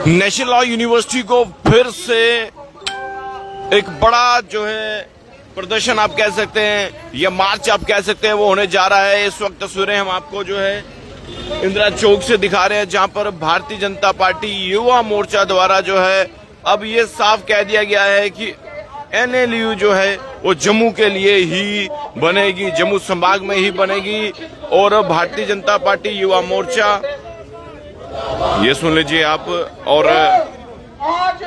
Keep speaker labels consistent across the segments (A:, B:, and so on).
A: National law university को फिर से एक बड़ा जो है प्रदर्शन आप कह सकते हैं या मार्च आप कह सकते हैं वो होने जा रहा है। इस वक्त तस्वीरें हम आपको जो है इंदिरा चौक से दिखा रहे हैं, जहां पर भारतीय जनता पार्टी युवा मोर्चा द्वारा जो है अब ये साफ कह दिया गया है कि एनएलयू जो है वो जम्मू के लिए ही बनेगी, जम्मू संभाग में ही बनेगी। और भारतीय जनता पार्टी युवा मोर्चा, ये सुन लीजिए आप। और
B: आज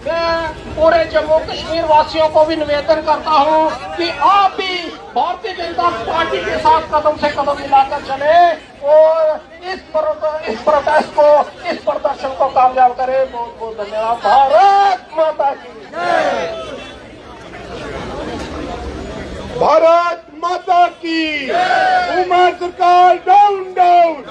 B: मैं पूरे जम्मू कश्मीर वासियों को भी निवेदन करता हूं कि आप भी भारतीय जनता पार्टी के साथ कदम से कदम मिलाकर चले और इस प्रोटेस्ट को, इस प्रदर्शन को कामयाब करें। बहुत बहुत धन्यवाद। भारत माता की
C: भारत माता की। उमर सरकार down down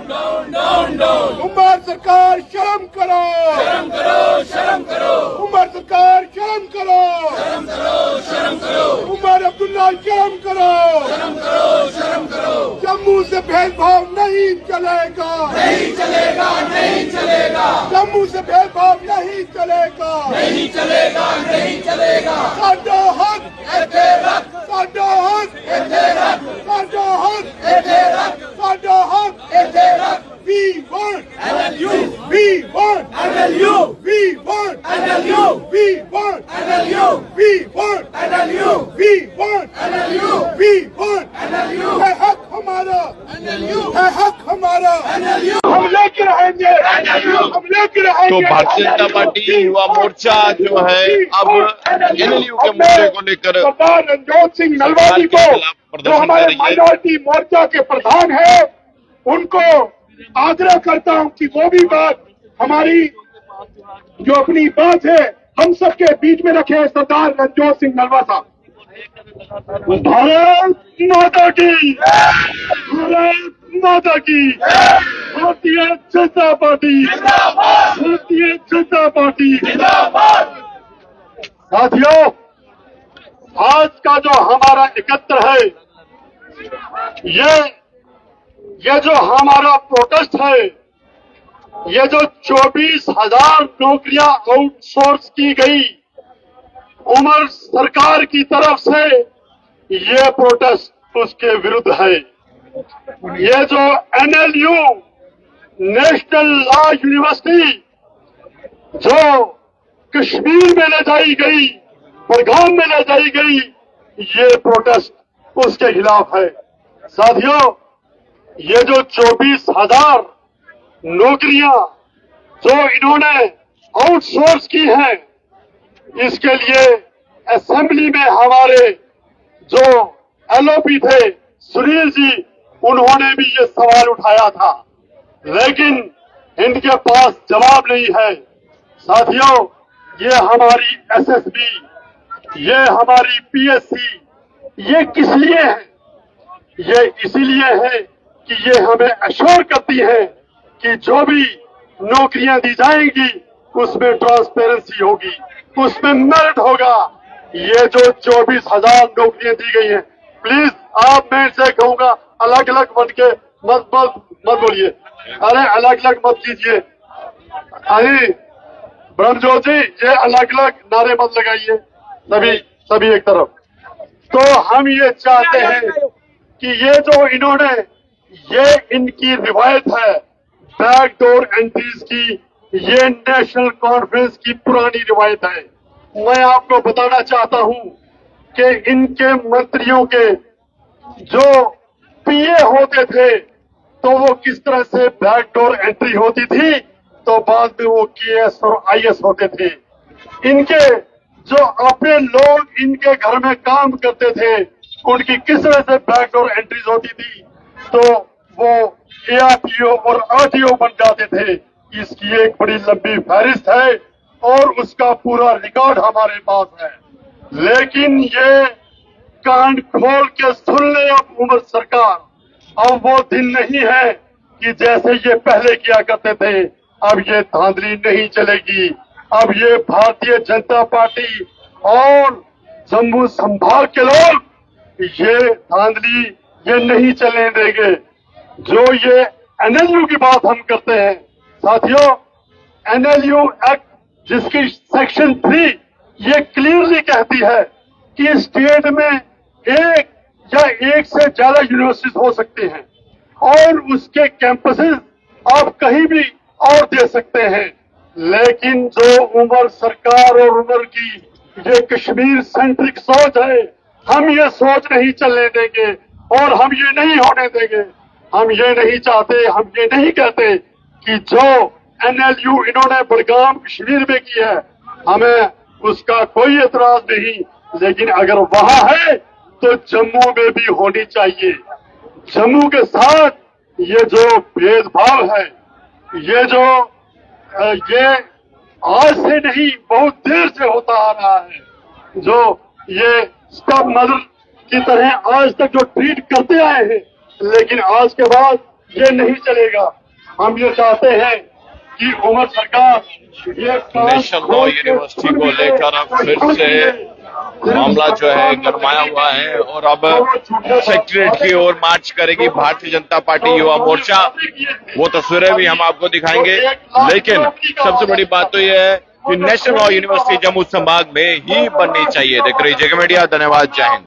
C: down down down. Omar सरकार शर्म करो, शर्म करो, शर्म करो। उमर सरकार शर्म करो, शर्म करो, शर्म करो। उमर अब्दुल्ला शर्म करो, शर्म करो, शर्म करो। जम्मू से भेदभाव नहीं चलेगा, नहीं चलेगा, नहीं चलेगा। जम्मू से भेदभाव नहीं चलेगा, नहीं चलेगा, नहीं चलेगा। साडा हक इत्थे रख, साडा हक इत्थे रख, साडा हक इत्थे रख, साडा हक इत्थे रख। We want NLU. We want NLU. We want NLU. We want NLU. We want NLU. We want NLU. We want NLU. है हक हमारा NLU, है हक हमारा NLU। हम लेके रहेंगे NLU, हम लेके रहेंगे।
A: तो भारतीय जनता पार्टी युवा मोर्चा जो है अब एनएलयू के मुद्दे को लेकर
C: सरदार रणजोत सिंह नलवानी को, जो हमारे माइनॉरिटी मोर्चा के प्रधान है, उनको आग्रह करता हूं कि वो भी बात हमारी जो अपनी बात है हम सबके बीच में रखे। सरदार रणजोत सिंह नलवा साहब। भारत माता की, भारत माता की। Bharatiya Janata party, Bharatiya Janata party. साथियों, आज का जो हमारा एकत्र है, ये जो हमारा प्रोटेस्ट है, ये जो 24,000 नौकरियां आउटसोर्स की गई उमर सरकार की तरफ से, ये प्रोटेस्ट उसके विरुद्ध है। ये जो एनएलयू नेशनल लॉ यूनिवर्सिटी जो कश्मीर में ले जाई गई, बड़गाम में ले जाई गई, ये प्रोटेस्ट उसके खिलाफ है। साथियों, ये जो 24,000 नौकरियां जो इन्होंने आउटसोर्स की हैं, इसके लिए असेंबली में हमारे जो एलओपी थे सुनील जी, उन्होंने भी ये सवाल उठाया था, लेकिन इनके पास जवाब नहीं है। साथियों, ये हमारी एसएसबी, ये हमारी पीएससी, ये किस लिए है? ये इसीलिए है कि ये हमें अश्योर करती है कि जो भी नौकरियां दी जाएंगी उसमें ट्रांसपेरेंसी होगी, उसमें मेरिट होगा। ये जो 24,000 नौकरियां दी गई हैं, प्लीज आप मैं से कहूंगा अलग अलग बन के मत बोलिए। अरे अलग अलग मत कीजिए। अरे ब्रह्मजोत जी, ये अलग अलग नारे मत लगाइए, सभी एक तरफ। तो हम ये चाहते हैं कि ये जो इन्होंने, ये इनकी रिवायत है बैकडोर एंट्रीज की, ये नेशनल कॉन्फ्रेंस की पुरानी रिवायत है। मैं आपको बताना चाहता हूं कि इनके मंत्रियों के जो पीए होते थे, तो वो किस तरह से बैकडोर एंट्री होती थी, तो बाद में वो केएस और आईएएस होते थे। इनके जो अपने लोग इनके घर में काम करते थे, उनकी किस तरह से बैकडोर एंट्रीज होती थी, तो वो एआरटीओ और आरटीओ बन जाते थे। इसकी एक बड़ी लंबी फहरिस्त है और उसका पूरा रिकॉर्ड हमारे पास है। लेकिन ये कान खोल के सुन ले अब उमर सरकार, अब वो दिन नहीं है कि जैसे ये पहले किया करते थे। अब ये धांधली नहीं चलेगी। अब ये भारतीय जनता पार्टी और जम्मू संभाग के लोग ये धांधली ये नहीं चलने देंगे। जो ये एनएलयू की बात हम करते हैं, साथियों, एनएलयू एक्ट जिसकी सेक्शन 3 ये क्लियरली कहती है कि स्टेट में एक या एक से ज्यादा यूनिवर्सिटीज हो सकती हैं और उसके कैंपसेस आप कहीं भी और दे सकते हैं। लेकिन जो उमर सरकार और उमर की ये कश्मीर सेंट्रिक सोच है, हम ये सोच नहीं चलने देंगे और हम ये नहीं होने देंगे। हम ये नहीं चाहते, हम ये नहीं कहते कि जो एनएलयू इन्होंने बड़गाम कश्मीर में की है हमें उसका कोई एतराज नहीं, लेकिन अगर वहां है तो जम्मू में भी होनी चाहिए। जम्मू के साथ ये जो भेदभाव है, ये आज से नहीं बहुत देर से होता आ रहा है, जो ये स्टेप मदर की तरह आज तक जो ट्रीट करते आए हैं, लेकिन आज के बाद ये नहीं चलेगा। हम ये चाहते हैं कि उमर सरकार ये
A: नेशनल लॉ यूनिवर्सिटी को लेकर अब फिर से मामला जो है गरमाया हुआ है और अब सेक्रेटरीट की ओर मार्च करेगी भारतीय जनता पार्टी युवा मोर्चा। वो तस्वीरें भी हम आपको दिखाएंगे, लेकिन सबसे बड़ी बात तो यह है कि नेशनल लॉ यूनिवर्सिटी जम्मू संभाग में ही बननी चाहिए। देख रही जगह मीडिया, धन्यवाद, जय हिंद।